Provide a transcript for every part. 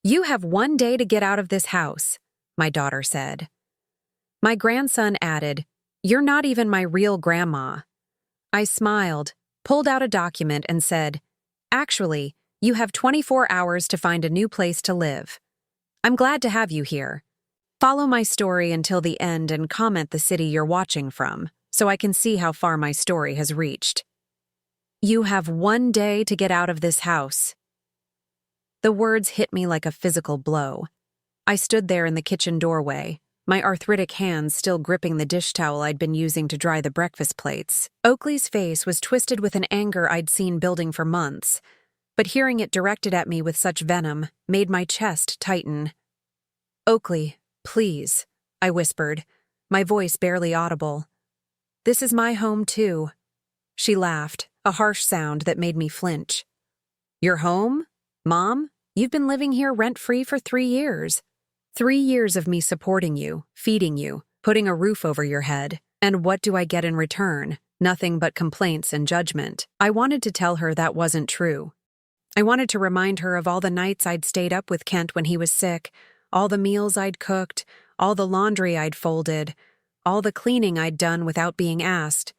You have 1 day to get out of this house, my daughter said. My grandson added, You're not even my real grandma. I smiled, pulled out a document, and said, Actually, you have 24 hours to find a new place to live. I'm glad to have you here. Follow my story until the end and comment the city you're watching from, so I can see how far my story has reached. You have 1 day to get out of this house. The words hit me like a physical blow. I stood there in the kitchen doorway, my arthritic hands still gripping the dish towel I'd been using to dry the breakfast plates. Oakley's face was twisted with an anger I'd seen building for months, but hearing it directed at me with such venom made my chest tighten. Oakley, please, I whispered, my voice barely audible. This is my home too. She laughed, a harsh sound that made me flinch. Your home? Mom, you've been living here rent-free for 3 years. 3 years of me supporting you, feeding you, putting a roof over your head. And what do I get in return? Nothing but complaints and judgment. I wanted to tell her that wasn't true. I wanted to remind her of all the nights I'd stayed up with Kent when he was sick, all the meals I'd cooked, all the laundry I'd folded, all the cleaning I'd done without being asked.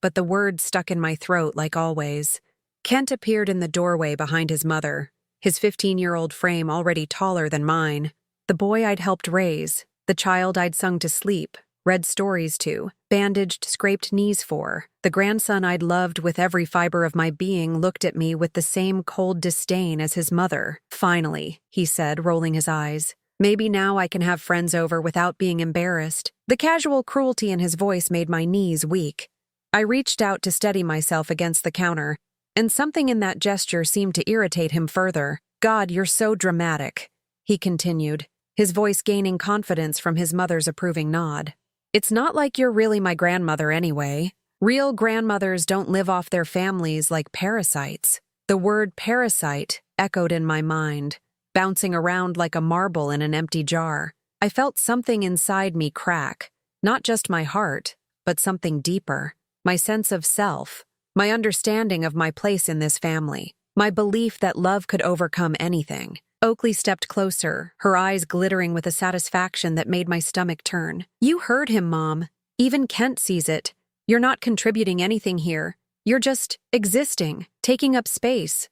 But the words stuck in my throat like always. Kent appeared in the doorway behind his mother, his 15-year-old frame already taller than mine. The boy I'd helped raise, the child I'd sung to sleep, read stories to, bandaged scraped knees for, the grandson I'd loved with every fiber of my being looked at me with the same cold disdain as his mother. Finally, he said, rolling his eyes. Maybe now I can have friends over without being embarrassed. The casual cruelty in his voice made my knees weak. I reached out to steady myself against the counter, and something in that gesture seemed to irritate him further. God, you're so dramatic, he continued, his voice gaining confidence from his mother's approving nod. It's not like you're really my grandmother anyway. Real grandmothers don't live off their families like parasites. The word parasite echoed in my mind, bouncing around like a marble in an empty jar. I felt something inside me crack, not just my heart, but something deeper. My sense of self, my understanding of my place in this family, my belief that love could overcome anything. Oakley stepped closer, her eyes glittering with a satisfaction that made my stomach turn. You heard him, Mom. Even Kent sees it. You're not contributing anything here. You're just existing, taking up space.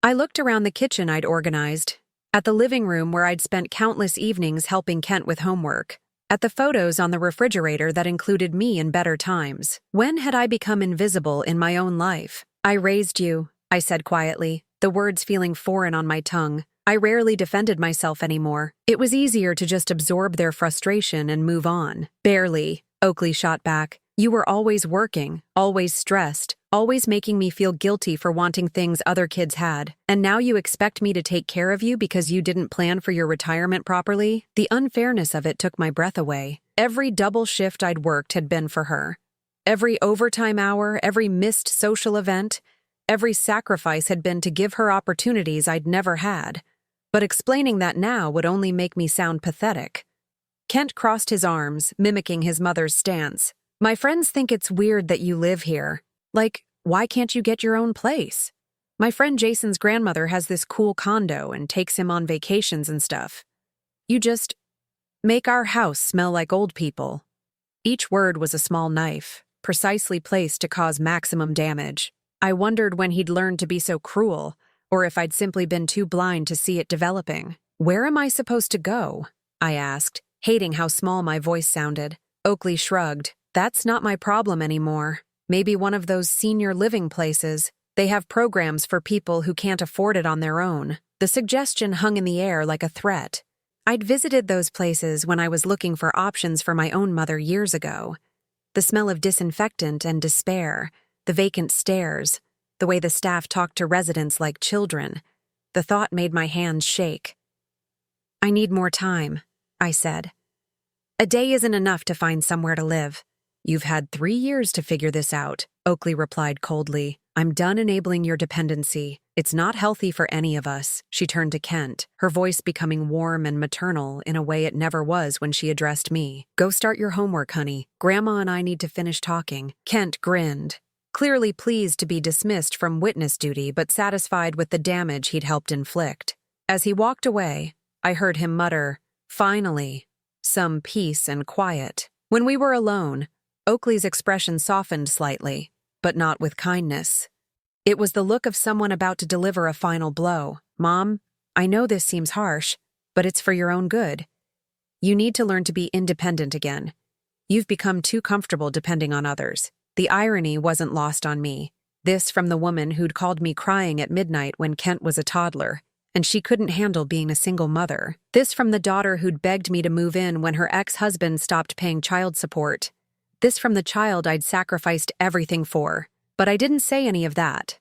I looked around the kitchen I'd organized, at the living room where I'd spent countless evenings helping Kent with homework, at the photos on the refrigerator that included me in better times. When had I become invisible in my own life? I raised you, I said quietly, the words feeling foreign on my tongue. I rarely defended myself anymore. It was easier to just absorb their frustration and move on. Barely, Oakley shot back. You were always working, always stressed, always making me feel guilty for wanting things other kids had. And now you expect me to take care of you because you didn't plan for your retirement properly? The unfairness of it took my breath away. Every double shift I'd worked had been for her. Every overtime hour, every missed social event, every sacrifice had been to give her opportunities I'd never had. But explaining that now would only make me sound pathetic. Kent crossed his arms, mimicking his mother's stance. My friends think it's weird that you live here. Like, why can't you get your own place? My friend Jason's grandmother has this cool condo and takes him on vacations and stuff. You just make our house smell like old people. Each word was a small knife, precisely placed to cause maximum damage. I wondered when he'd learned to be so cruel, or if I'd simply been too blind to see it developing. Where am I supposed to go? I asked, hating how small my voice sounded. Oakley shrugged. That's not my problem anymore. Maybe one of those senior living places. They have programs for people who can't afford it on their own. The suggestion hung in the air like a threat. I'd visited those places when I was looking for options for my own mother years ago. The smell of disinfectant and despair, the vacant stares, the way the staff talked to residents like children. The thought made my hands shake. I need more time, I said. A day isn't enough to find somewhere to live. You've had 3 years to figure this out, Oakley replied coldly. I'm done enabling your dependency. It's not healthy for any of us. She turned to Kent, her voice becoming warm and maternal in a way it never was when she addressed me. Go start your homework, honey. Grandma and I need to finish talking. Kent grinned, clearly pleased to be dismissed from witness duty but satisfied with the damage he'd helped inflict. As he walked away, I heard him mutter, "Finally, some peace and quiet." When we were alone, Oakley's expression softened slightly, but not with kindness. It was the look of someone about to deliver a final blow. "Mom, I know this seems harsh, but it's for your own good. You need to learn to be independent again. You've become too comfortable depending on others." The irony wasn't lost on me. This from the woman who'd called me crying at midnight when Kent was a toddler, and she couldn't handle being a single mother. This from the daughter who'd begged me to move in when her ex-husband stopped paying child support. This from the child I'd sacrificed everything for. But I didn't say any of that.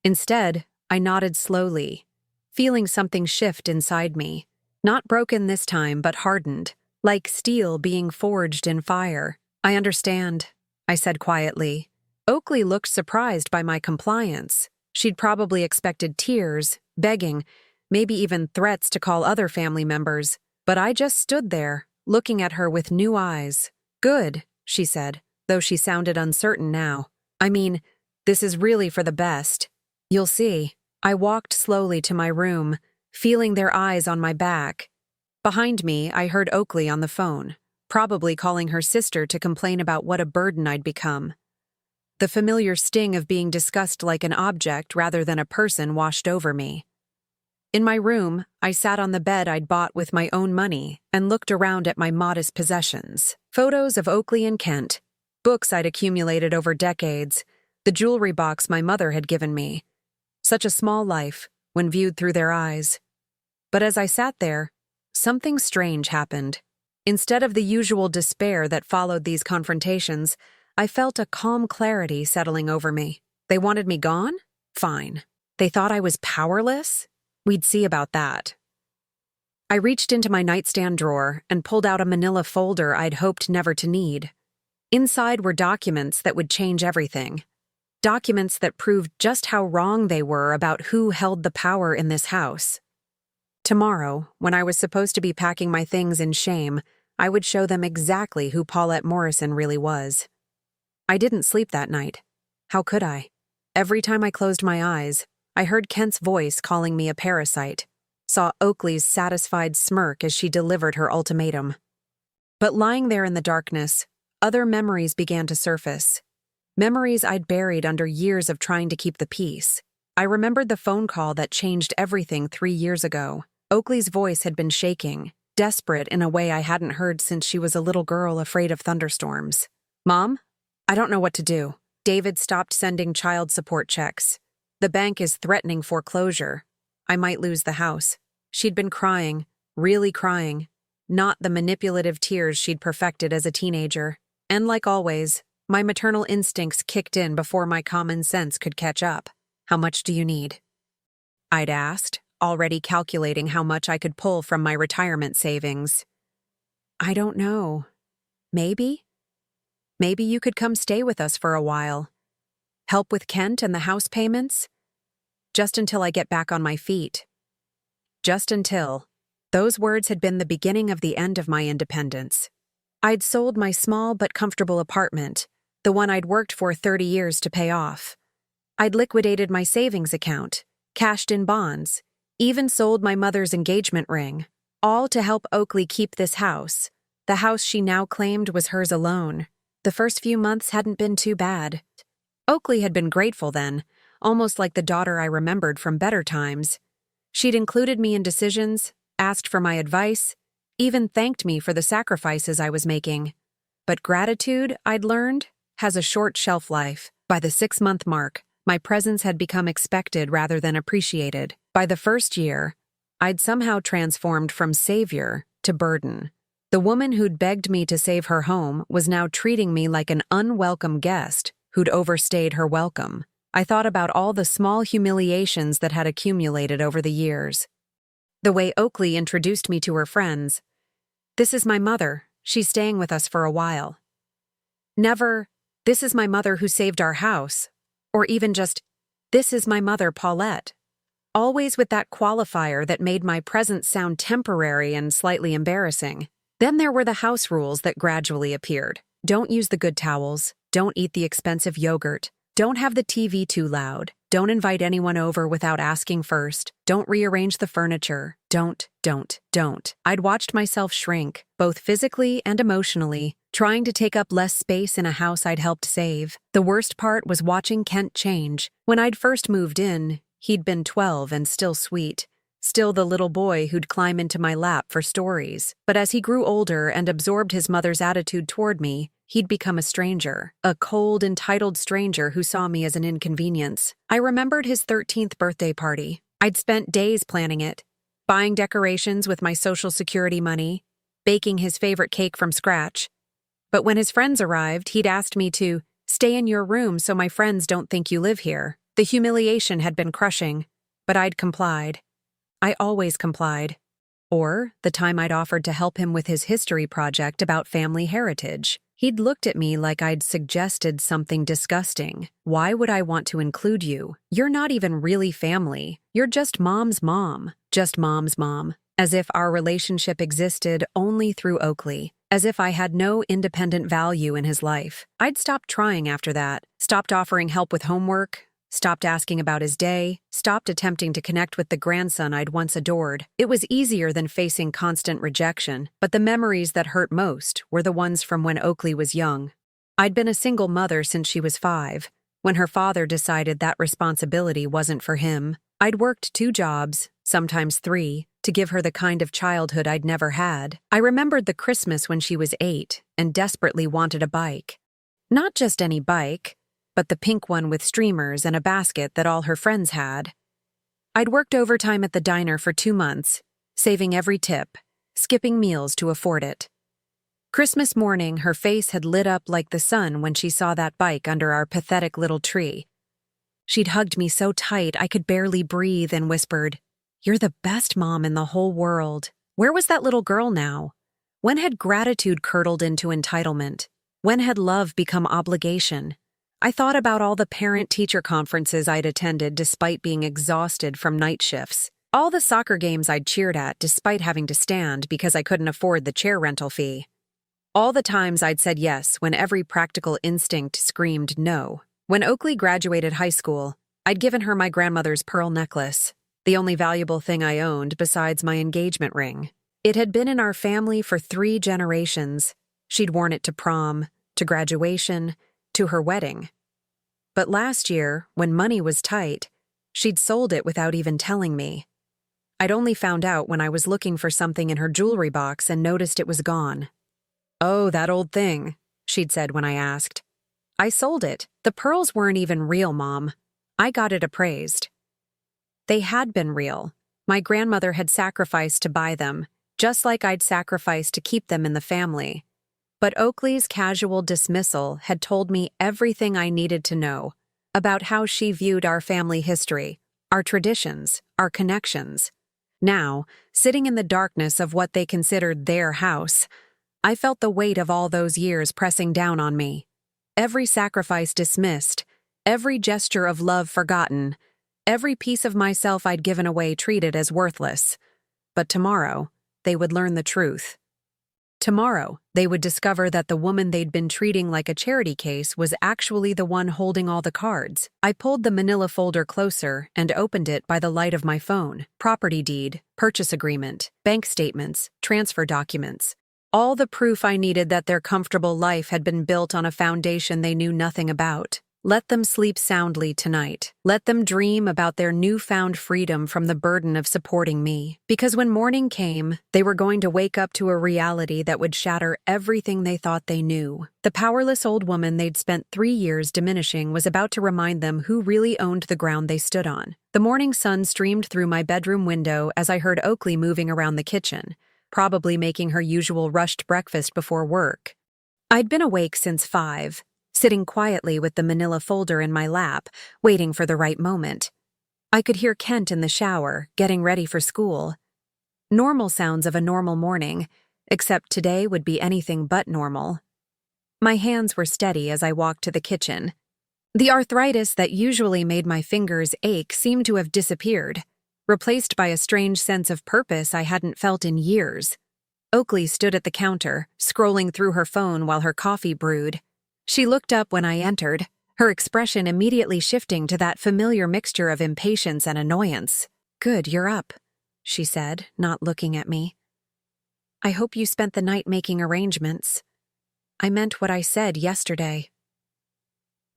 Instead, I nodded slowly, feeling something shift inside me. Not broken this time, but hardened, like steel being forged in fire. "I understand," I said quietly. Oakley looked surprised by my compliance. She'd probably expected tears, begging, maybe even threats to call other family members. But I just stood there, looking at her with new eyes. "Good," she said, though she sounded uncertain now. "I mean, this is really for the best. You'll see." I walked slowly to my room, feeling their eyes on my back. Behind me, I heard Oakley on the phone, probably calling her sister to complain about what a burden I'd become. The familiar sting of being discussed like an object rather than a person washed over me. In my room, I sat on the bed I'd bought with my own money and looked around at my modest possessions. Photos of Oakley and Kent, books I'd accumulated over decades, the jewelry box my mother had given me. Such a small life when viewed through their eyes. But as I sat there, something strange happened. Instead of the usual despair that followed these confrontations, I felt a calm clarity settling over me. They wanted me gone? Fine. They thought I was powerless? We'd see about that. I reached into my nightstand drawer and pulled out a manila folder I'd hoped never to need. Inside were documents that would change everything. Documents that proved just how wrong they were about who held the power in this house. Tomorrow, when I was supposed to be packing my things in shame, I would show them exactly who Paulette Morrison really was. I didn't sleep that night. How could I? Every time I closed my eyes, I heard Kent's voice calling me a parasite, saw Oakley's satisfied smirk as she delivered her ultimatum. But lying there in the darkness, other memories began to surface. Memories I'd buried under years of trying to keep the peace. I remembered the phone call that changed everything 3 years ago. Oakley's voice had been shaking, desperate in a way I hadn't heard since she was a little girl afraid of thunderstorms. "Mom, I don't know what to do. David stopped sending child support checks. The bank is threatening foreclosure. I might lose the house." She'd been crying, really crying, not the manipulative tears she'd perfected as a teenager. And like always, my maternal instincts kicked in before my common sense could catch up. "How much do you need?" I'd asked, already calculating how much I could pull from my retirement savings. "I don't know. Maybe? Maybe you could come stay with us for a while. Help with Kent and the house payments? Just until I get back on my feet." Just until. Those words had been the beginning of the end of my independence. I'd sold my small but comfortable apartment, the one I'd worked for 30 years to pay off. I'd liquidated my savings account, cashed in bonds, even sold my mother's engagement ring, all to help Oakley keep this house, the house she now claimed was hers alone. The first few months hadn't been too bad. Oakley had been grateful then, almost like the daughter I remembered from better times. She'd included me in decisions, asked for my advice, even thanked me for the sacrifices I was making. But gratitude, I'd learned, has a short shelf life. By the 6-month mark, my presence had become expected rather than appreciated. By the first year, I'd somehow transformed from savior to burden. The woman who'd begged me to save her home was now treating me like an unwelcome guest who'd overstayed her welcome. I thought about all the small humiliations that had accumulated over the years. The way Oakley introduced me to her friends. "This is my mother. She's staying with us for a while." Never, "This is my mother who saved our house," or even just, "This is my mother, Paulette." Always with that qualifier that made my presence sound temporary and slightly embarrassing. Then there were the house rules that gradually appeared. Don't use the good towels. Don't eat the expensive yogurt. Don't have the TV too loud. Don't invite anyone over without asking first. Don't rearrange the furniture. Don't. I'd watched myself shrink, both physically and emotionally, trying to take up less space in a house I'd helped save. The worst part was watching Kent change. When I'd first moved in, he'd been 12 and still sweet. Still the little boy who'd climb into my lap for stories. But as he grew older and absorbed his mother's attitude toward me, he'd become a stranger. A cold, entitled stranger who saw me as an inconvenience. I remembered his 13th birthday party. I'd spent days planning it, buying decorations with my Social Security money, baking his favorite cake from scratch. But when his friends arrived, he'd asked me to stay in your room so my friends don't think you live here. The humiliation had been crushing, but I'd complied. I always complied. Or the time I'd offered to help him with his history project about family heritage. He'd looked at me like I'd suggested something disgusting. Why would I want to include you? You're not even really family. You're just mom's mom. Just mom's mom. As if our relationship existed only through Oakley. As if I had no independent value in his life. I'd stopped trying after that. Stopped offering help with homework. Stopped asking about his day, stopped attempting to connect with the grandson I'd once adored. It was easier than facing constant rejection, but the memories that hurt most were the ones from when Oakley was young. I'd been a single mother since she was 5, when her father decided that responsibility wasn't for him. I'd worked 2 jobs, sometimes 3, to give her the kind of childhood I'd never had. I remembered the Christmas when she was 8 and desperately wanted a bike. Not just any bike, but the pink one with streamers and a basket that all her friends had. I'd worked overtime at the diner for 2 months, saving every tip, skipping meals to afford it. Christmas morning, her face had lit up like the sun when she saw that bike under our pathetic little tree. She'd hugged me so tight I could barely breathe and whispered, "You're the best mom in the whole world." Where was that little girl now? When had gratitude curdled into entitlement? When had love become obligation? I thought about all the parent-teacher conferences I'd attended despite being exhausted from night shifts. All the soccer games I'd cheered at despite having to stand because I couldn't afford the chair rental fee. All the times I'd said yes when every practical instinct screamed no. When Oakley graduated high school, I'd given her my grandmother's pearl necklace, the only valuable thing I owned besides my engagement ring. It had been in our family for 3 generations. She'd worn it to prom, to graduation, to her wedding. But last year, when money was tight, she'd sold it without even telling me. I'd only found out when I was looking for something in her jewelry box and noticed it was gone. "Oh, that old thing," she'd said when I asked. "I sold it. The pearls weren't even real, Mom. I got it appraised." They had been real. My grandmother had sacrificed to buy them, just like I'd sacrificed to keep them in the family. But Oakley's casual dismissal had told me everything I needed to know about how she viewed our family history, our traditions, our connections. Now, sitting in the darkness of what they considered their house, I felt the weight of all those years pressing down on me. Every sacrifice dismissed, every gesture of love forgotten, every piece of myself I'd given away treated as worthless. But tomorrow, they would learn the truth. Tomorrow, they would discover that the woman they'd been treating like a charity case was actually the one holding all the cards. I pulled the manila folder closer and opened it by the light of my phone. Property deed, purchase agreement, bank statements, transfer documents. All the proof I needed that their comfortable life had been built on a foundation they knew nothing about. Let them sleep soundly tonight. Let them dream about their newfound freedom from the burden of supporting me. Because when morning came, they were going to wake up to a reality that would shatter everything they thought they knew. The powerless old woman they'd spent 3 years diminishing was about to remind them who really owned the ground they stood on. The morning sun streamed through my bedroom window as I heard Oakley moving around the kitchen, probably making her usual rushed breakfast before work. I'd been awake since 5. Sitting quietly with the manila folder in my lap, waiting for the right moment. I could hear Kent in the shower, getting ready for school. Normal sounds of a normal morning, except today would be anything but normal. My hands were steady as I walked to the kitchen. The arthritis that usually made my fingers ache seemed to have disappeared, replaced by a strange sense of purpose I hadn't felt in years. Oakley stood at the counter, scrolling through her phone while her coffee brewed. She looked up when I entered, her expression immediately shifting to that familiar mixture of impatience and annoyance. "Good, you're up," she said, not looking at me. "I hope you spent the night making arrangements. I meant what I said yesterday."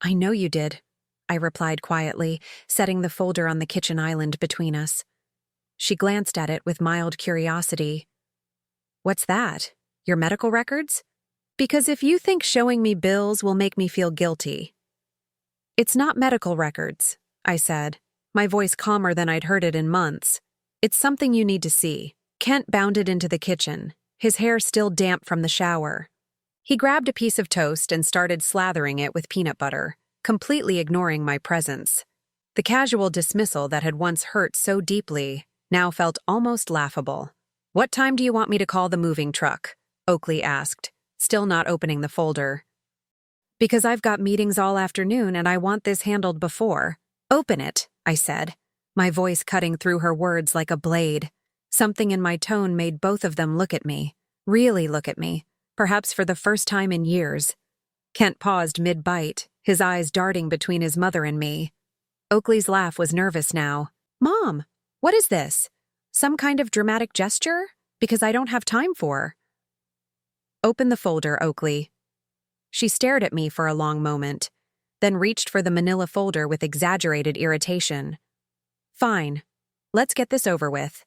"I know you did," I replied quietly, setting the folder on the kitchen island between us. She glanced at it with mild curiosity. "What's that? Your medical records? Because if you think showing me bills will make me feel guilty." "It's not medical records," I said, my voice calmer than I'd heard it in months. "It's something you need to see." Kent bounded into the kitchen, his hair still damp from the shower. He grabbed a piece of toast and started slathering it with peanut butter, completely ignoring my presence. The casual dismissal that had once hurt so deeply now felt almost laughable. "What time do you want me to call the moving truck?" Oakley asked, still not opening the folder. "Because I've got meetings all afternoon and I want this handled before." "Open it," I said, my voice cutting through her words like a blade. Something in my tone made both of them look at me, really look at me, perhaps for the first time in years. Kent paused mid-bite, his eyes darting between his mother and me. Oakley's laugh was nervous now. "Mom, what is this? Some kind of dramatic gesture? Because I don't have time for." "Open the folder, Oakley." She stared at me for a long moment, then reached for the manila folder with exaggerated irritation. "Fine. Let's get this over with."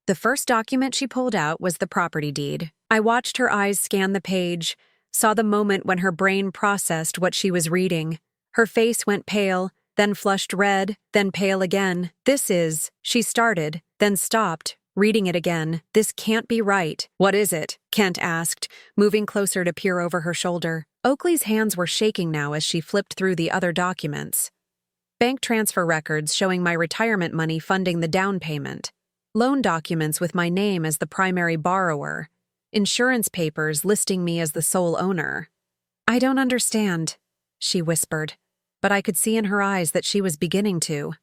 The first document she pulled out was the property deed. I watched her eyes scan the page, saw the moment when her brain processed what she was reading. Her face went pale, then flushed red, then pale again. She started, then stopped, reading it again. "This can't be right." "What is it?" Kent asked, moving closer to peer over her shoulder. Oakley's hands were shaking now as she flipped through the other documents. Bank transfer records showing my retirement money funding the down payment. Loan documents with my name as the primary borrower. Insurance papers listing me as the sole owner. "I don't understand," she whispered, but I could see in her eyes that she was beginning to.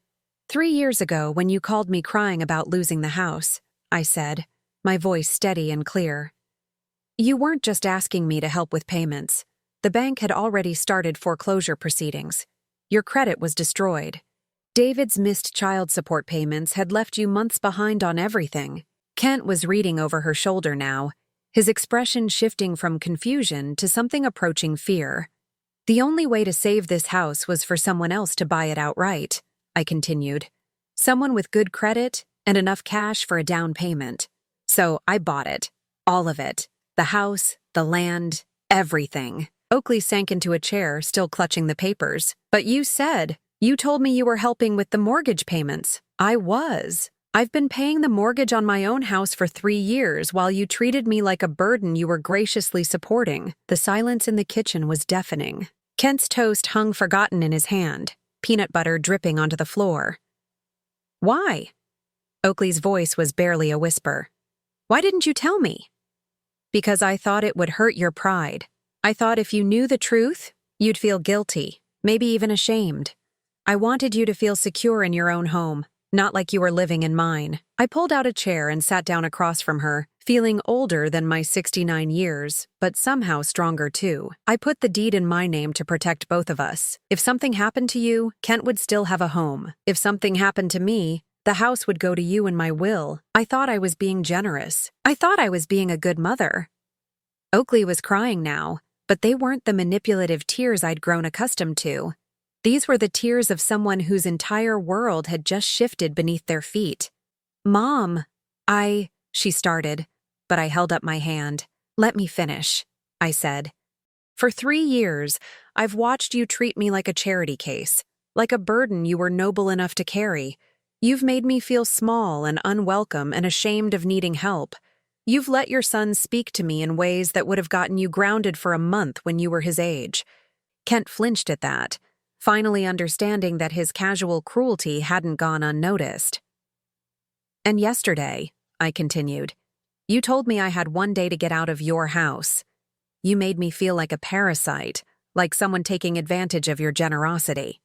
3 years ago, when you called me crying about losing the house," I said, my voice steady and clear. "You weren't just asking me to help with payments. The bank had already started foreclosure proceedings. Your credit was destroyed. David's missed child support payments had left you months behind on everything." Kent was reading over her shoulder now, his expression shifting from confusion to something approaching fear. "The only way to save this house was for someone else to buy it outright," I continued. "Someone with good credit and enough cash for a down payment. So I bought it. All of it. The house, the land, everything." Oakley sank into a chair, still clutching the papers. "But you told me you were helping with the mortgage payments." "I was. I've been paying the mortgage on my own house for 3 years while you treated me like a burden you were graciously supporting." The silence in the kitchen was deafening. Kent's toast hung forgotten in his hand, peanut butter dripping onto the floor. "Why?" Oakley's voice was barely a whisper. "Why didn't you tell me?" "Because I thought it would hurt your pride. I thought if you knew the truth, you'd feel guilty, maybe even ashamed. I wanted you to feel secure in your own home, not like you were living in mine." I pulled out a chair and sat down across from her, feeling older than my 69 years, but somehow stronger too. "I put the deed in my name to protect both of us. If something happened to you, Kent would still have a home. If something happened to me, the house would go to you in my will. I thought I was being generous. I thought I was being a good mother." Oakley was crying now, but they weren't the manipulative tears I'd grown accustomed to. These were the tears of someone whose entire world had just shifted beneath their feet. "Mom, she started, but I held up my hand. "Let me finish," I said. "For 3 years, I've watched you treat me like a charity case, like a burden you were noble enough to carry. You've made me feel small and unwelcome and ashamed of needing help. You've let your son speak to me in ways that would have gotten you grounded for a month when you were his age." Kent flinched at that, finally understanding that his casual cruelty hadn't gone unnoticed. "And yesterday," I continued, "you told me I had one day to get out of your house. You made me feel like a parasite, like someone taking advantage of your generosity."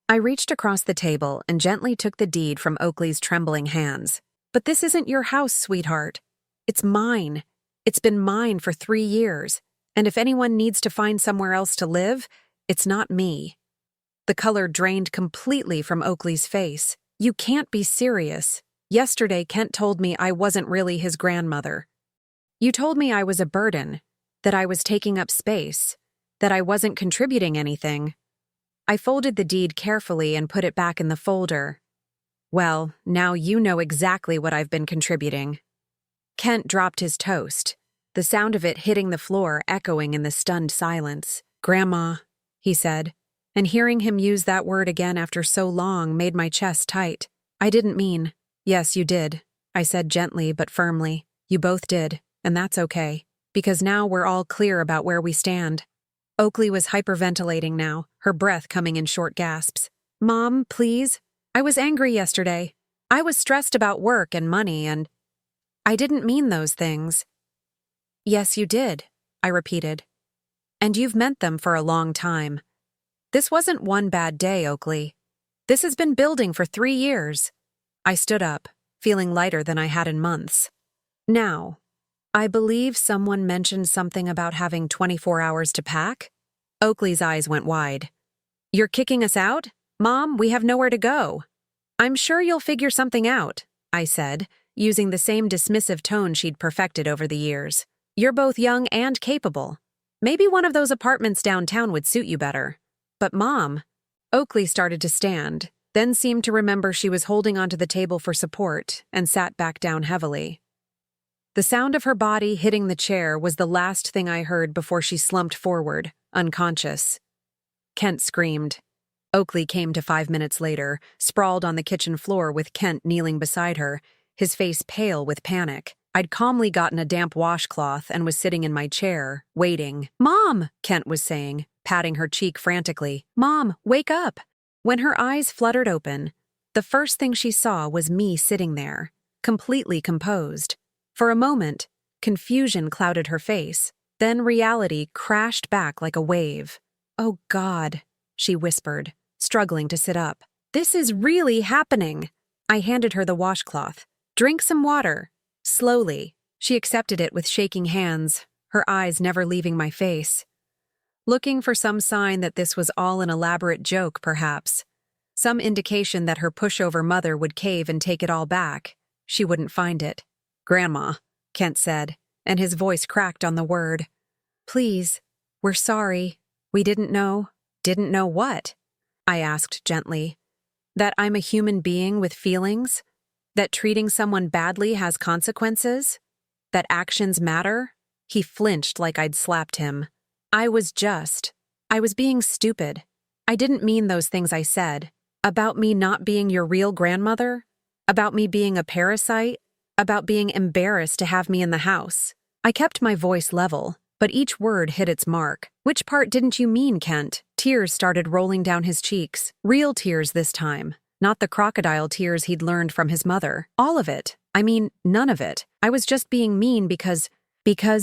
I reached across the table and gently took the deed from Oakley's trembling hands. "But this isn't your house, sweetheart. It's mine. It's been mine for 3 years. And if anyone needs to find somewhere else to live, it's not me." The color drained completely from Oakley's face. You can't be serious. Yesterday, Kent told me I wasn't really his grandmother. You told me I was a burden, that I was taking up space, that I wasn't contributing anything. I folded the deed carefully and put it back in the folder. Well, now you know exactly what I've been contributing. Kent dropped his toast, the sound of it hitting the floor echoing in the stunned silence. Grandma, he said, and hearing him use that word again after so long made my chest tight. I didn't mean. Yes, you did, I said gently but firmly. You both did, and that's okay, because now we're all clear about where we stand. Oakley was hyperventilating now, her breath coming in short gasps. Mom, please. I was angry yesterday. I was stressed about work and money, and I didn't mean those things. Yes, you did, I repeated. And you've meant them for a long time. This wasn't one bad day, Oakley. This has been building for 3 years. I stood up, feeling lighter than I had in months. Now, I believe someone mentioned something about having 24 hours to pack. Oakley's eyes went wide. You're kicking us out? Mom, we have nowhere to go. I'm sure you'll figure something out, I said, using the same dismissive tone she'd perfected over the years. You're both young and capable. Maybe one of those apartments downtown would suit you better. But Mom, Oakley started to stand, then seemed to remember she was holding onto the table for support and sat back down heavily. The sound of her body hitting the chair was the last thing I heard before she slumped forward, unconscious. Kent screamed. Oakley came to 5 minutes later, sprawled on the kitchen floor with Kent kneeling beside her, his face pale with panic. I'd calmly gotten a damp washcloth and was sitting in my chair, waiting. Mom, Kent was saying, patting her cheek frantically. Mom, wake up! When her eyes fluttered open, the first thing she saw was me sitting there, completely composed. For a moment, confusion clouded her face. Then reality crashed back like a wave. Oh God, she whispered, struggling to sit up. This is really happening. I handed her the washcloth. Drink some water. Slowly, she accepted it with shaking hands, her eyes never leaving my face. Looking for some sign that this was all an elaborate joke, perhaps. Some indication that her pushover mother would cave and take it all back. She wouldn't find it. Grandma, Kent said, and his voice cracked on the word. Please, we're sorry. We didn't know. Didn't know what? I asked gently. That I'm a human being with feelings? That treating someone badly has consequences? That actions matter? He flinched like I'd slapped him. I was being stupid. I didn't mean those things I said. About me not being your real grandmother? About me being a parasite? About being embarrassed to have me in the house? I kept my voice level, but each word hit its mark. Which part didn't you mean, Kent? Tears started rolling down his cheeks. Real tears this time. Not the crocodile tears he'd learned from his mother. All of it. I mean, none of it. I was just being mean because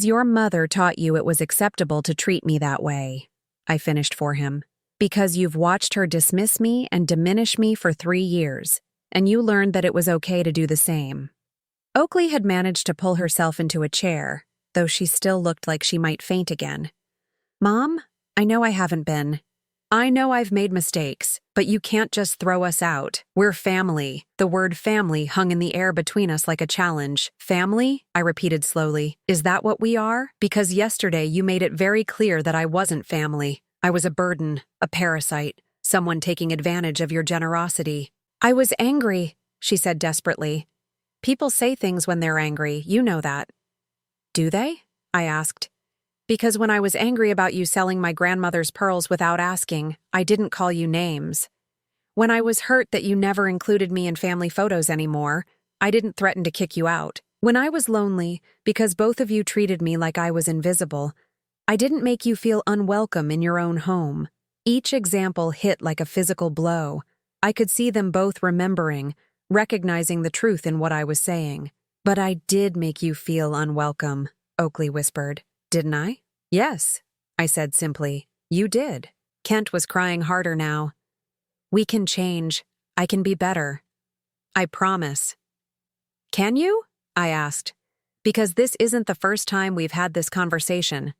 your mother taught you it was acceptable to treat me that way. I finished for him. Because you've watched her dismiss me and diminish me for 3 years, and you learned that it was okay to do the same. Oakley had managed to pull herself into a chair, though she still looked like she might faint again. Mom, I know I haven't been. I know I've made mistakes, but you can't just throw us out. We're family. The word family hung in the air between us like a challenge. Family? I repeated slowly. Is that what we are? Because yesterday you made it very clear that I wasn't family. I was a burden, a parasite, someone taking advantage of your generosity. I was angry, she said desperately. People say things when they're angry, you know that. Do they? I asked. Because when I was angry about you selling my grandmother's pearls without asking, I didn't call you names. When I was hurt that you never included me in family photos anymore, I didn't threaten to kick you out. When I was lonely, because both of you treated me like I was invisible, I didn't make you feel unwelcome in your own home. Each example hit like a physical blow. I could see them both remembering, recognizing the truth in what I was saying. But I did make you feel unwelcome, Oakley whispered. Didn't I? Yes, I said simply. You did. Kent was crying harder now. We can change. I can be better. I promise. Can you? I asked. Because this isn't the first time we've had this conversation.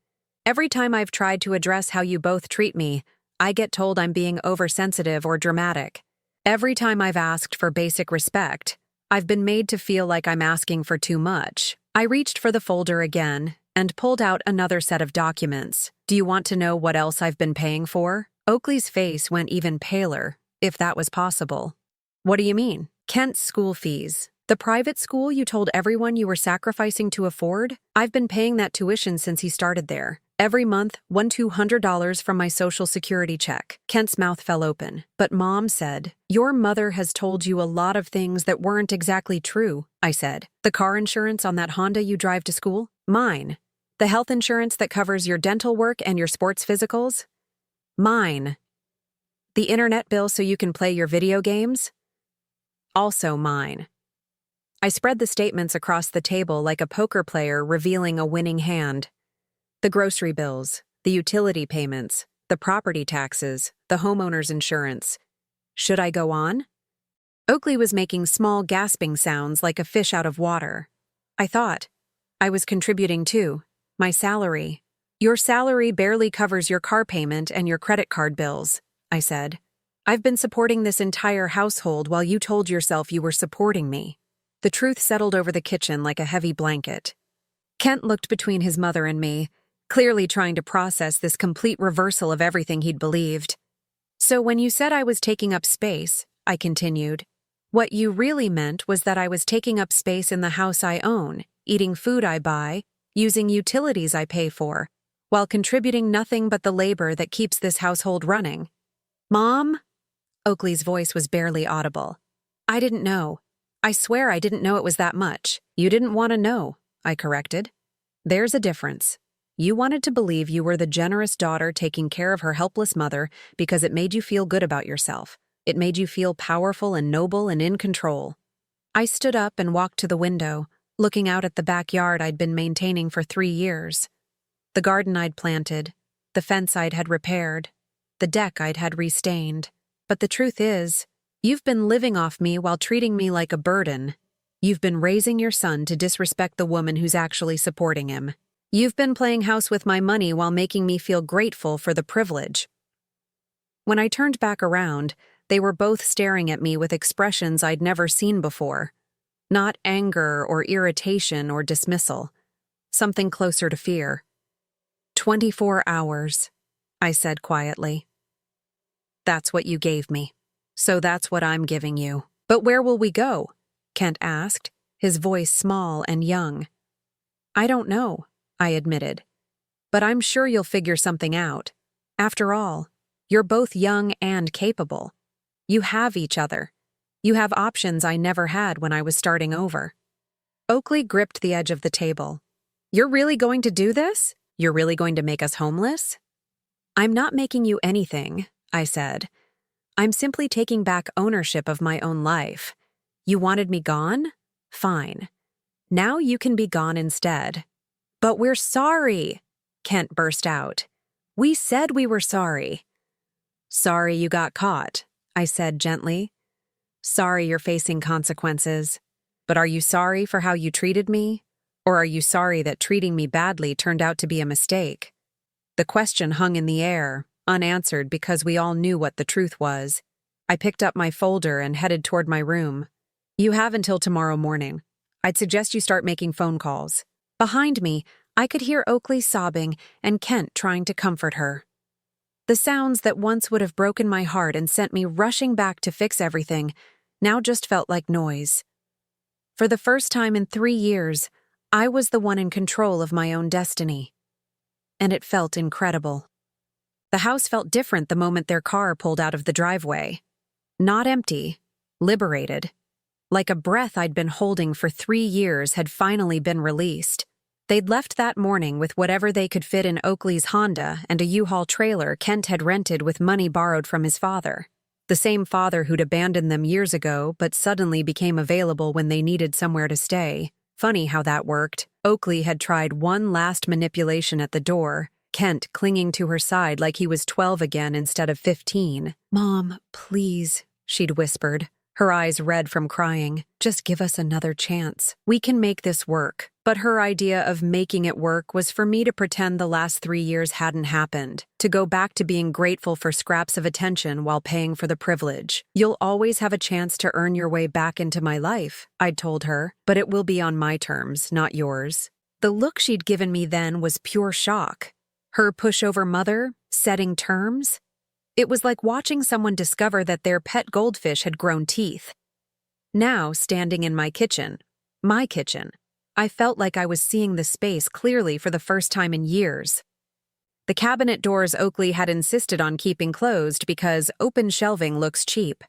Every time I've tried to address how you both treat me, I get told I'm being oversensitive or dramatic. Every time I've asked for basic respect, I've been made to feel like I'm asking for too much. I reached for the folder again and pulled out another set of documents. Do you want to know what else I've been paying for? Oakley's face went even paler, if that was possible. What do you mean? Kent's school fees. The private school you told everyone you were sacrificing to afford? I've been paying that tuition since he started there. Every month, $200 from my Social Security check. Kent's mouth fell open. But Mom said, "Your mother has told you a lot of things that weren't exactly true," I said. The car insurance on that Honda you drive to school? Mine. The health insurance that covers your dental work and your sports physicals? Mine. The internet bill so you can play your video games? Also mine. I spread the statements across the table like a poker player revealing a winning hand. The grocery bills, the utility payments, the property taxes, the homeowner's insurance. Should I go on? Oakley was making small gasping sounds like a fish out of water. I thought. I was contributing too. My salary. Your salary barely covers your car payment and your credit card bills, I said. I've been supporting this entire household while you told yourself you were supporting me. The truth settled over the kitchen like a heavy blanket. Kent looked between his mother and me, clearly trying to process this complete reversal of everything he'd believed. So when you said I was taking up space, I continued, what you really meant was that I was taking up space in the house I own, eating food I buy, using utilities I pay for, while contributing nothing but the labor that keeps this household running. Mom? Oakley's voice was barely audible. I didn't know. I swear I didn't know it was that much. You didn't want to know, I corrected. There's a difference. You wanted to believe you were the generous daughter taking care of her helpless mother because it made you feel good about yourself. It made you feel powerful and noble and in control. I stood up and walked to the window, looking out at the backyard I'd been maintaining for 3 years. The garden I'd planted, the fence I'd had repaired, the deck I'd had restained. But the truth is, you've been living off me while treating me like a burden. You've been raising your son to disrespect the woman who's actually supporting him. You've been playing house with my money while making me feel grateful for the privilege. When I turned back around, they were both staring at me with expressions I'd never seen before. Not anger or irritation or dismissal. Something closer to fear. 24 hours, I said quietly. That's what you gave me. So that's what I'm giving you. But where will we go? Kent asked, his voice small and young. I don't know, I admitted. But I'm sure you'll figure something out. After all, you're both young and capable. You have each other. You have options I never had when I was starting over. Oakley gripped the edge of the table. You're really going to do this? You're really going to make us homeless? I'm not making you anything, I said. I'm simply taking back ownership of my own life. You wanted me gone? Fine. Now you can be gone instead. But we're sorry, Kent burst out. We said we were sorry. Sorry you got caught, I said gently. Sorry you're facing consequences. But are you sorry for how you treated me? Or are you sorry that treating me badly turned out to be a mistake? The question hung in the air, unanswered because we all knew what the truth was. I picked up my folder and headed toward my room. You have until tomorrow morning. I'd suggest you start making phone calls. Behind me, I could hear Oakley sobbing and Kent trying to comfort her. The sounds that once would have broken my heart and sent me rushing back to fix everything now just felt like noise. For the first time in 3 years, I was the one in control of my own destiny. And it felt incredible. The house felt different the moment their car pulled out of the driveway. Not empty, liberated. Like a breath I'd been holding for 3 years had finally been released. They'd left that morning with whatever they could fit in Oakley's Honda and a U-Haul trailer Kent had rented with money borrowed from his father. The same father who'd abandoned them years ago but suddenly became available when they needed somewhere to stay. Funny how that worked. Oakley had tried one last manipulation at the door, Kent clinging to her side like he was 12 again instead of 15. Mom, please, she'd whispered, her eyes red from crying. Just give us another chance. We can make this work. But her idea of making it work was for me to pretend the last 3 years hadn't happened, to go back to being grateful for scraps of attention while paying for the privilege. You'll always have a chance to earn your way back into my life, I'd told her, but it will be on my terms, not yours. The look she'd given me then was pure shock. Her pushover mother, setting terms? It was like watching someone discover that their pet goldfish had grown teeth. Now, standing in my kitchen, I felt like I was seeing the space clearly for the first time in years. The cabinet doors Oakley had insisted on keeping closed because open shelving looks cheap.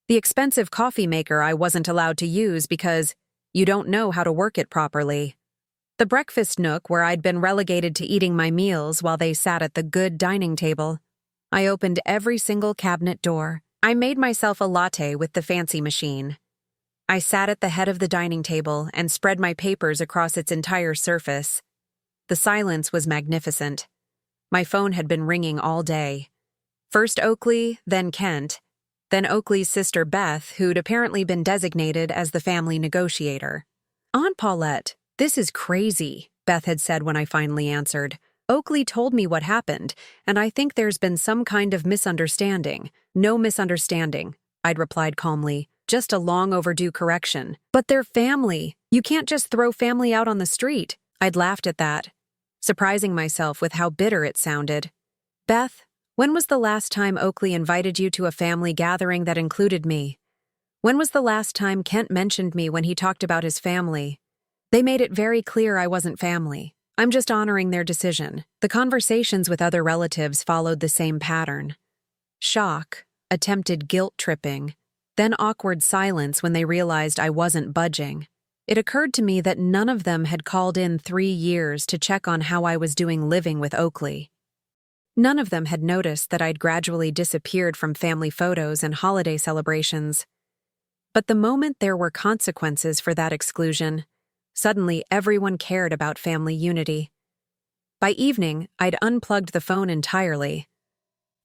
The expensive coffee maker I wasn't allowed to use because you don't know how to work it properly. The breakfast nook where I'd been relegated to eating my meals while they sat at the good dining table. I opened every single cabinet door. I made myself a latte with the fancy machine. I sat at the head of the dining table and spread my papers across its entire surface. The silence was magnificent. My phone had been ringing all day. First Oakley, then Kent, then Oakley's sister Beth, who'd apparently been designated as the family negotiator. "Aunt Paulette, this is crazy," Beth had said when I finally answered. "Oakley told me what happened, and I think there's been some kind of misunderstanding." "No misunderstanding," I'd replied calmly. "Just a long overdue correction." "But they're family. You can't just throw family out on the street." I'd laughed at that, surprising myself with how bitter it sounded. "Beth, when was the last time Oakley invited you to a family gathering that included me? When was the last time Kent mentioned me when he talked about his family? They made it very clear I wasn't family. I'm just honoring their decision." The conversations with other relatives followed the same pattern. Shock, attempted guilt-tripping, then awkward silence when they realized I wasn't budging. It occurred to me that none of them had called in 3 years to check on how I was doing living with Oakley. None of them had noticed that I'd gradually disappeared from family photos and holiday celebrations. But the moment there were consequences for that exclusion, suddenly everyone cared about family unity. By evening, I'd unplugged the phone entirely.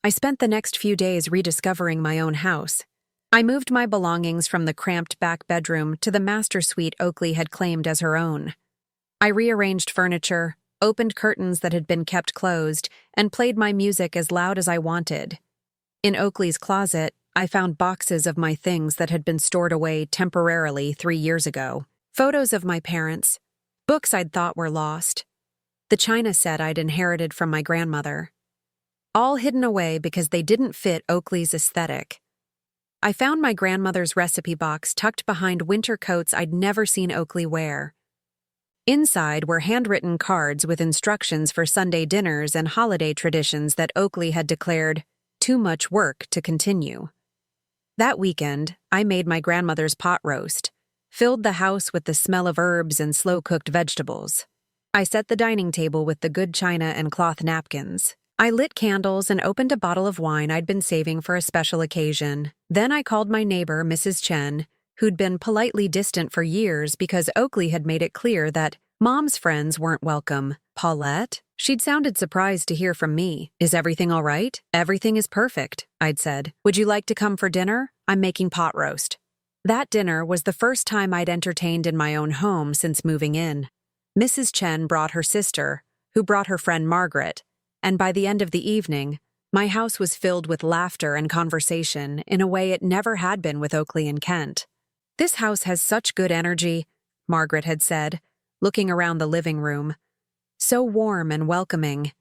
I spent the next few days rediscovering my own house. I moved my belongings from the cramped back bedroom to the master suite Oakley had claimed as her own. I rearranged furniture, opened curtains that had been kept closed, and played my music as loud as I wanted. In Oakley's closet, I found boxes of my things that had been stored away temporarily 3 years ago. Photos of my parents, books I'd thought were lost, the china set I'd inherited from my grandmother. All hidden away because they didn't fit Oakley's aesthetic. I found my grandmother's recipe box tucked behind winter coats I'd never seen Oakley wear. Inside were handwritten cards with instructions for Sunday dinners and holiday traditions that Oakley had declared too much work to continue. That weekend, I made my grandmother's pot roast, filled the house with the smell of herbs and slow-cooked vegetables. I set the dining table with the good china and cloth napkins. I lit candles and opened a bottle of wine I'd been saving for a special occasion. Then I called my neighbor, Mrs. Chen, who'd been politely distant for years because Oakley had made it clear that Mom's friends weren't welcome. "Paulette?" She'd sounded surprised to hear from me. "Is everything all right?" "Everything is perfect," I'd said. "Would you like to come for dinner? I'm making pot roast." That dinner was the first time I'd entertained in my own home since moving in. Mrs. Chen brought her sister, who brought her friend Margaret, and by the end of the evening, my house was filled with laughter and conversation in a way it never had been with Oakley and Kent. "This house has such good energy," Margaret had said, looking around the living room. "So warm and welcoming."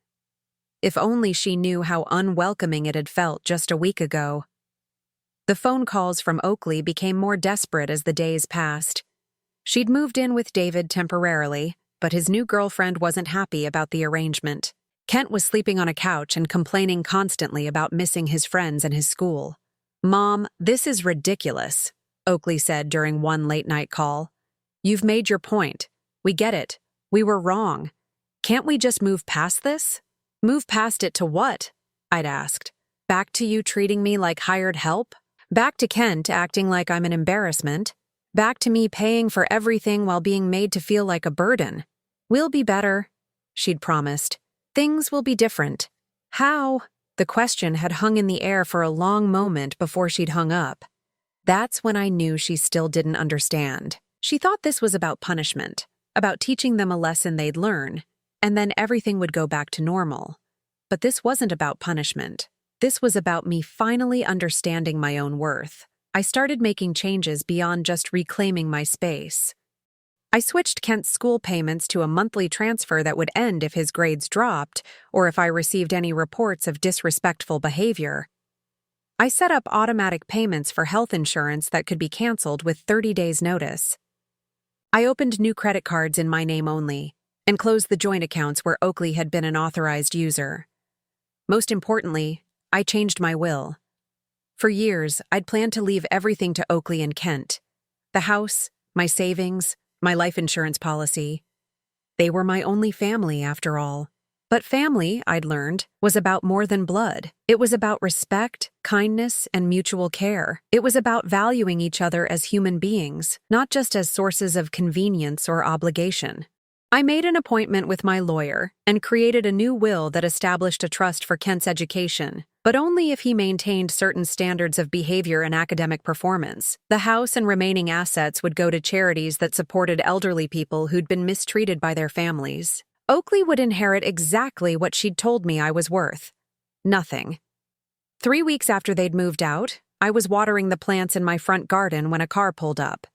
If only she knew how unwelcoming it had felt just a week ago. The phone calls from Oakley became more desperate as the days passed. She'd moved in with David temporarily, but his new girlfriend wasn't happy about the arrangement. Kent was sleeping on a couch and complaining constantly about missing his friends and his school. "Mom, this is ridiculous," Oakley said during one late-night call. "You've made your point. We get it. We were wrong. Can't we just move past this?" "Move past it to what?" I'd asked. "Back to you treating me like hired help? Back to Kent acting like I'm an embarrassment? Back to me paying for everything while being made to feel like a burden? We'll be better," she'd promised. "Things will be different." "How?" The question had hung in the air for a long moment before she'd hung up. That's when I knew she still didn't understand. She thought this was about punishment, about teaching them a lesson they'd learn, and then everything would go back to normal. But this wasn't about punishment. This was about me finally understanding my own worth. I started making changes beyond just reclaiming my space. I switched Kent's school payments to a monthly transfer that would end if his grades dropped or if I received any reports of disrespectful behavior. I set up automatic payments for health insurance that could be canceled with 30 days' notice. I opened new credit cards in my name only and closed the joint accounts where Oakley had been an authorized user. Most importantly, I changed my will. For years, I'd planned to leave everything to Oakley and Kent. The house, my savings, my life insurance policy. They were my only family, after all. But family, I'd learned, was about more than blood. It was about respect, kindness, and mutual care. It was about valuing each other as human beings, not just as sources of convenience or obligation. I made an appointment with my lawyer and created a new will that established a trust for Kent's education, but only if he maintained certain standards of behavior and academic performance. The house and remaining assets would go to charities that supported elderly people who'd been mistreated by their families. Oakley would inherit exactly what she'd told me I was worth. Nothing. 3 weeks after they'd moved out, I was watering the plants in my front garden when a car pulled up.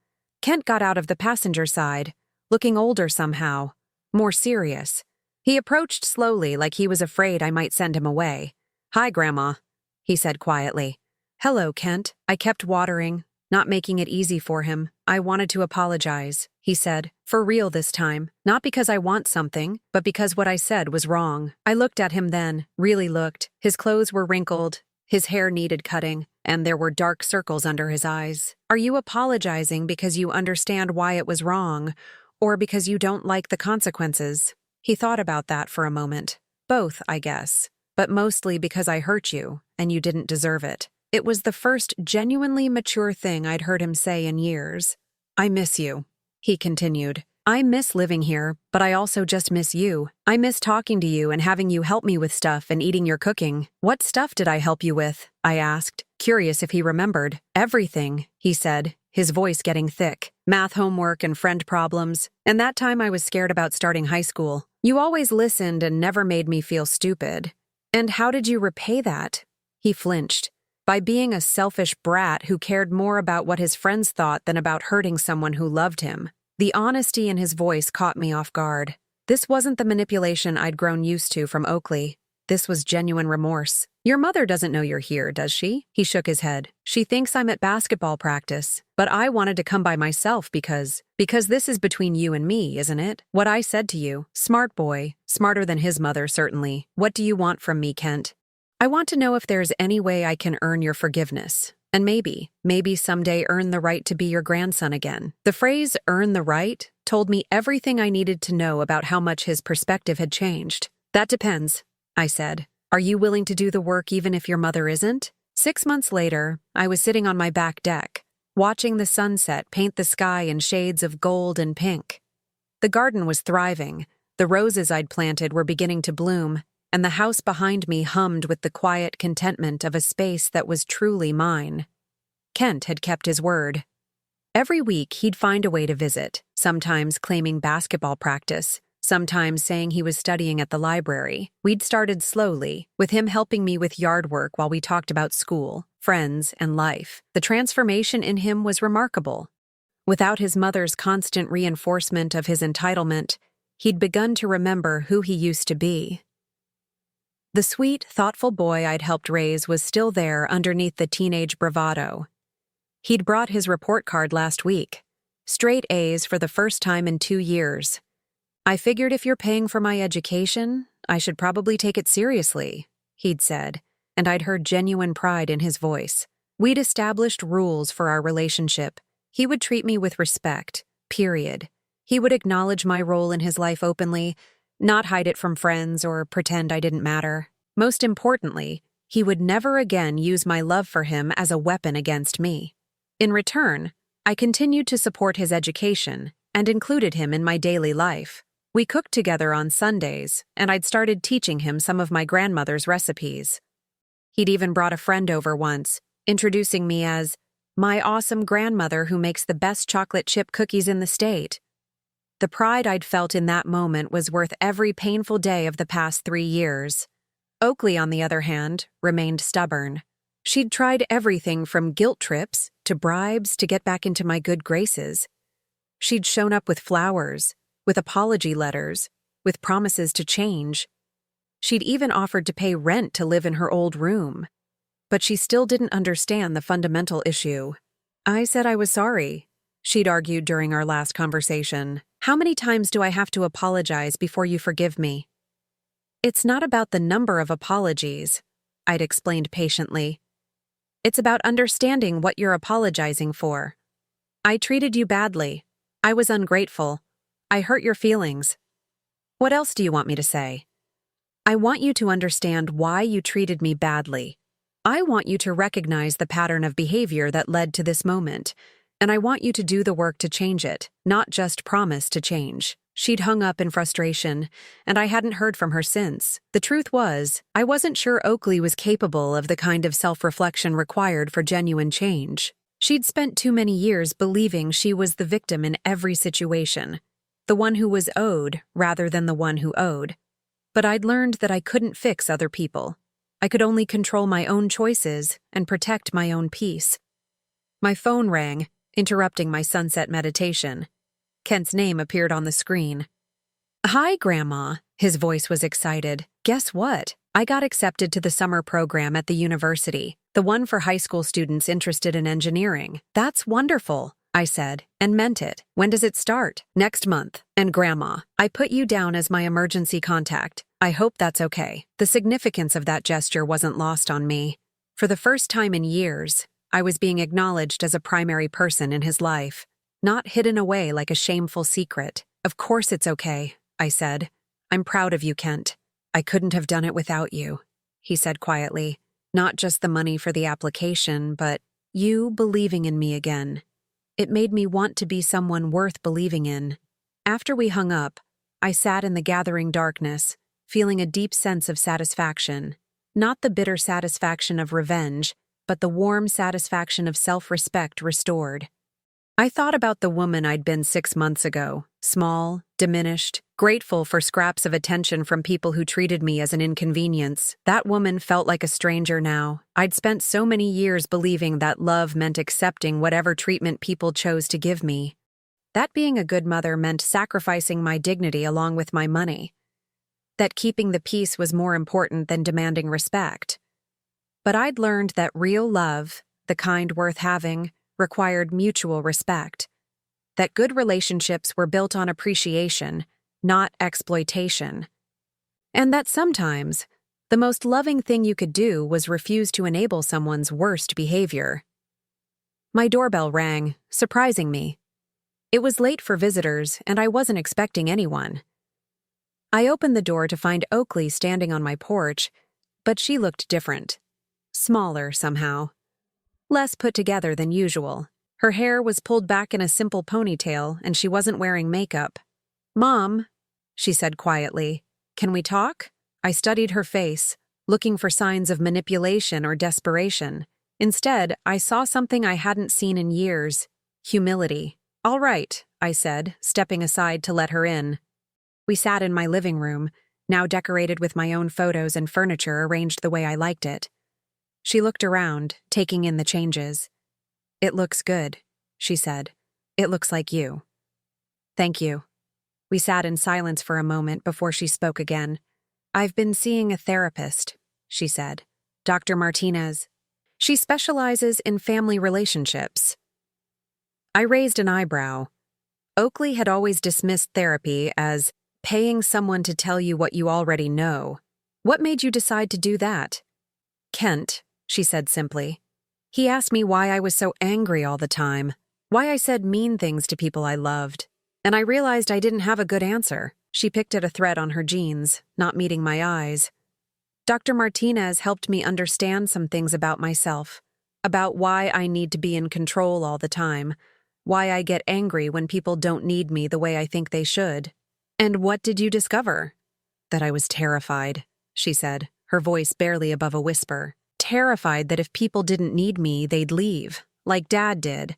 Kent got out of the passenger side, looking older somehow, more serious. He approached slowly like he was afraid I might send him away. "Hi, Grandma," he said quietly. "Hello, Kent." I kept watering, not making it easy for him. "I wanted to apologize," he said, "for real this time. Not because I want something, but because what I said was wrong." I looked at him then, really looked. His clothes were wrinkled, his hair needed cutting, and there were dark circles under his eyes. "Are you apologizing because you understand why it was wrong, or because you don't like the consequences?" He thought about that for a moment. "Both, I guess. But mostly because I hurt you, and you didn't deserve it." It was the first genuinely mature thing I'd heard him say in years. "I miss you," he continued. "I miss living here, but I also just miss you. I miss talking to you and having you help me with stuff and eating your cooking." "What stuff did I help you with?" I asked, curious if he remembered. "Everything," he said, his voice getting thick. "Math homework and friend problems. And that time I was scared about starting high school. You always listened and never made me feel stupid. And how did you repay that?" He flinched. "By being a selfish brat who cared more about what his friends thought than about hurting someone who loved him." The honesty in his voice caught me off guard. This wasn't the manipulation I'd grown used to from Oakley. This was genuine remorse. "Your mother doesn't know you're here, does she?" He shook his head. "She thinks I'm at basketball practice. But I wanted to come by myself because this is between you and me, isn't it? What I said to you. Smart boy. Smarter than his mother, certainly. What do you want from me, Kent?" "I want to know if there's any way I can earn your forgiveness. And maybe someday earn the right to be your grandson again." The phrase, "earn the right," told me everything I needed to know about how much his perspective had changed. "That depends," I said. "Are you willing to do the work even if your mother isn't?" 6 months later, I was sitting on my back deck, watching the sunset paint the sky in shades of gold and pink. The garden was thriving, the roses I'd planted were beginning to bloom, and the house behind me hummed with the quiet contentment of a space that was truly mine. Kent had kept his word. Every week, he'd find a way to visit, sometimes claiming basketball practice, sometimes saying he was studying at the library. We'd started slowly, with him helping me with yard work while we talked about school, friends, and life. The transformation in him was remarkable. Without his mother's constant reinforcement of his entitlement, he'd begun to remember who he used to be. The sweet, thoughtful boy I'd helped raise was still there underneath the teenage bravado. He'd brought his report card last week. Straight A's for the first time in 2 years. "I figured if you're paying for my education, I should probably take it seriously," he'd said, and I'd heard genuine pride in his voice. We'd established rules for our relationship. He would treat me with respect, period. He would acknowledge my role in his life openly, not hide it from friends or pretend I didn't matter. Most importantly, he would never again use my love for him as a weapon against me. In return, I continued to support his education and included him in my daily life. We cooked together on Sundays, and I'd started teaching him some of my grandmother's recipes. He'd even brought a friend over once, introducing me as My awesome grandmother who makes the best chocolate chip cookies in the state. The pride I'd felt in that moment was worth every painful day of the past 3 years. Oakley, on the other hand, remained stubborn. She'd tried everything from guilt trips to bribes to get back into my good graces. She'd shown up with flowers, with apology letters, with promises to change. She'd even offered to pay rent to live in her old room. But she still didn't understand the fundamental issue. I said I was sorry, she'd argued during our last conversation. How many times do I have to apologize before you forgive me? It's not about the number of apologies, I'd explained patiently. It's about understanding what you're apologizing for. I treated you badly. I was ungrateful. I hurt your feelings. What else do you want me to say? I want you to understand why you treated me badly. I want you to recognize the pattern of behavior that led to this moment, and I want you to do the work to change it, not just promise to change. She'd hung up in frustration, and I hadn't heard from her since. The truth was, I wasn't sure Oakley was capable of the kind of self-reflection required for genuine change. She'd spent too many years believing she was the victim in every situation, the one who was owed rather than the one who owed. But I'd learned that I couldn't fix other people. I could only control my own choices and protect my own peace. My phone rang, interrupting my sunset meditation. Kent's name appeared on the screen. "Hi, Grandma," his voice was excited. "Guess what? I got accepted to the summer program at the university, the one for high school students interested in engineering." "That's wonderful," I said, and meant it. "When does it start?" "Next month. And Grandma, I put you down as my emergency contact. I hope that's okay." The significance of that gesture wasn't lost on me. For the first time in years, I was being acknowledged as a primary person in his life, not hidden away like a shameful secret. "Of course it's okay," I said. "I'm proud of you, Kent. I couldn't have done it without you," he said quietly. "Not just the money for the application, but you believing in me again. It made me want to be someone worth believing in." After we hung up, I sat in the gathering darkness, feeling a deep sense of satisfaction. Not the bitter satisfaction of revenge, but the warm satisfaction of self-respect restored. I thought about the woman I'd been 6 months ago, small, diminished, grateful for scraps of attention from people who treated me as an inconvenience. That woman felt like a stranger now. I'd spent so many years believing that love meant accepting whatever treatment people chose to give me. That being a good mother meant sacrificing my dignity along with my money. That keeping the peace was more important than demanding respect. But I'd learned that real love, the kind worth having, required mutual respect. That good relationships were built on appreciation, not exploitation. And that sometimes, the most loving thing you could do was refuse to enable someone's worst behavior. My doorbell rang, surprising me. It was late for visitors, and I wasn't expecting anyone. I opened the door to find Oakley standing on my porch, but she looked different. Smaller, somehow. Less put together than usual. Her hair was pulled back in a simple ponytail, and she wasn't wearing makeup. "Mom," she said quietly, "can we talk?" I studied her face, looking for signs of manipulation or desperation. Instead, I saw something I hadn't seen in years: humility. "All right," I said, stepping aside to let her in. We sat in my living room, now decorated with my own photos and furniture arranged the way I liked it. She looked around, taking in the changes. "It looks good," she said. "It looks like you." "Thank you." We sat in silence for a moment before she spoke again. "I've been seeing a therapist," she said. "Dr. Martinez. She specializes in family relationships." I raised an eyebrow. Oakley had always dismissed therapy as paying someone to tell you what you already know. "What made you decide to do that?" "Kent," she said simply. "He asked me why I was so angry all the time, why I said mean things to people I loved, and I realized I didn't have a good answer." She picked at a thread on her jeans, not meeting my eyes. "Dr. Martinez helped me understand some things about myself, about why I need to be in control all the time, why I get angry when people don't need me the way I think they should." "And what did you discover?" "That I was terrified," she said, her voice barely above a whisper. "Terrified that if people didn't need me, they'd leave, like Dad did.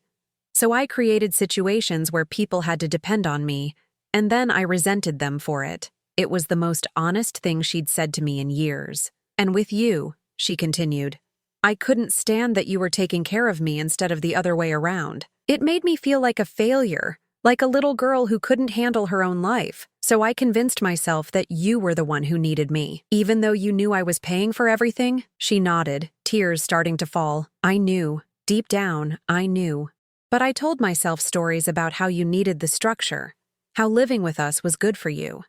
So I created situations where people had to depend on me, and then I resented them for it. It was the most honest thing she'd said to me in years. And with you, she continued, I couldn't stand that you were taking care of me instead of the other way around. It made me feel like a failure, like a little girl who couldn't handle her own life. So I convinced myself that you were the one who needed me. Even though you knew I was paying for everything? She nodded, tears starting to fall. I knew. Deep down, I knew. But I told myself stories about how you needed the structure, how living with us was good for you.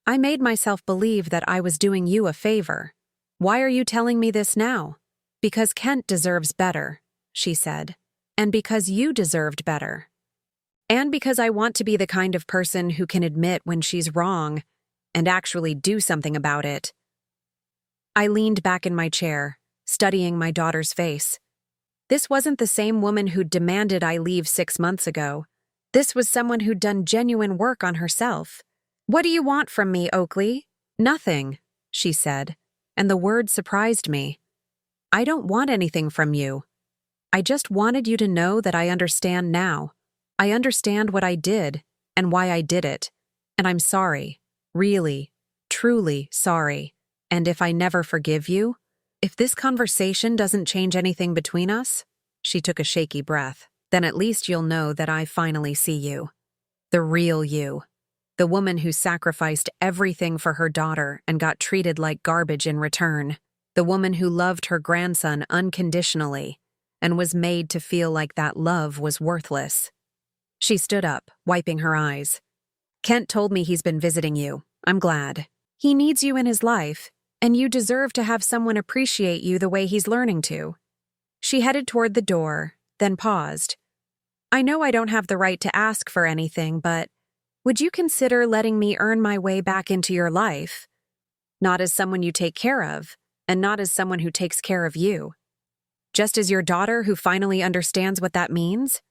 I made myself believe that I was doing you a favor. Why are you telling me this now? Because Kent deserves better, she said. And because you deserved better. And because I want to be the kind of person who can admit when she's wrong and actually do something about it. I leaned back in my chair, studying my daughter's face. This wasn't the same woman who'd demanded I leave 6 months ago. This was someone who'd done genuine work on herself. What do you want from me, Oakley? Nothing, she said, and the word surprised me. I don't want anything from you. I just wanted you to know that I understand now. I understand what I did and why I did it. And I'm sorry. Really, truly sorry. And if I never forgive you, if this conversation doesn't change anything between us, she took a shaky breath, then at least you'll know that I finally see you. The real you. The woman who sacrificed everything for her daughter and got treated like garbage in return. The woman who loved her grandson unconditionally and was made to feel like that love was worthless. She stood up, wiping her eyes. Kent told me he's been visiting you. I'm glad. He needs you in his life, and you deserve to have someone appreciate you the way he's learning to. She headed toward the door, then paused. I know I don't have the right to ask for anything, but would you consider letting me earn my way back into your life? Not as someone you take care of, and not as someone who takes care of you. Just as your daughter who finally understands what that means?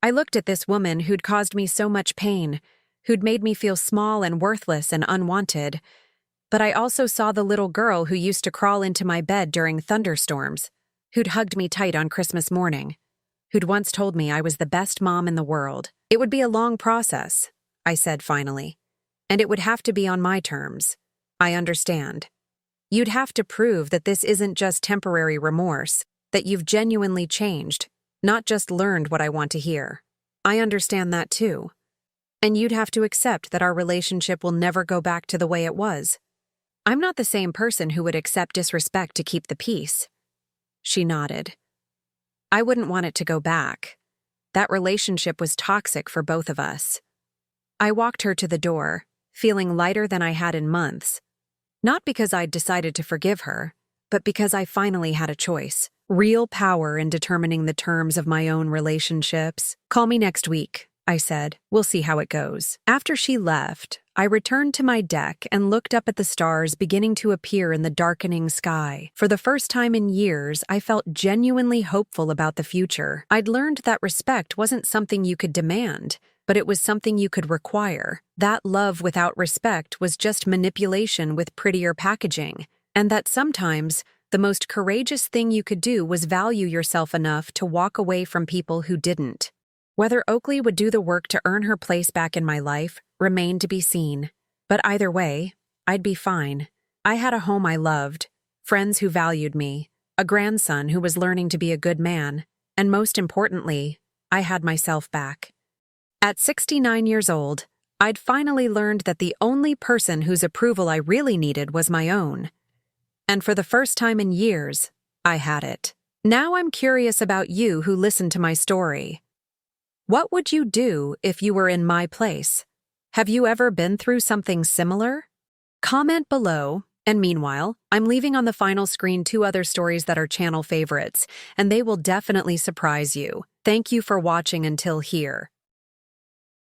I looked at this woman who'd caused me so much pain, who'd made me feel small and worthless and unwanted. But I also saw the little girl who used to crawl into my bed during thunderstorms, who'd hugged me tight on Christmas morning, who'd once told me I was the best mom in the world. It would be a long process, I said finally, and it would have to be on my terms. I understand. You'd have to prove that this isn't just temporary remorse, that you've genuinely changed, not just learned what I want to hear. I understand that too. And you'd have to accept that our relationship will never go back to the way it was. I'm not the same person who would accept disrespect to keep the peace. She nodded. I wouldn't want it to go back. That relationship was toxic for both of us. I walked her to the door, feeling lighter than I had in months. Not because I'd decided to forgive her, but because I finally had a choice. Real power in determining the terms of my own relationships. Call me next week, I said. We'll see how it goes. After she left, I returned to my deck and looked up at the stars beginning to appear in the darkening sky. For the first time in years, I felt genuinely hopeful about the future. I'd learned that respect wasn't something you could demand, but it was something you could require. That love without respect was just manipulation with prettier packaging, and that sometimes the most courageous thing you could do was value yourself enough to walk away from people who didn't. Whether Oakley would do the work to earn her place back in my life remained to be seen. But either way, I'd be fine. I had a home I loved, friends who valued me, a grandson who was learning to be a good man, and most importantly, I had myself back. At 69 years old, I'd finally learned that the only person whose approval I really needed was my own. And for the first time in years, I had it. Now I'm curious about you who listened to my story. What would you do if you were in my place? Have you ever been through something similar? Comment below, and meanwhile, I'm leaving on the final screen 2 other stories that are channel favorites, and they will definitely surprise you. Thank you for watching until here.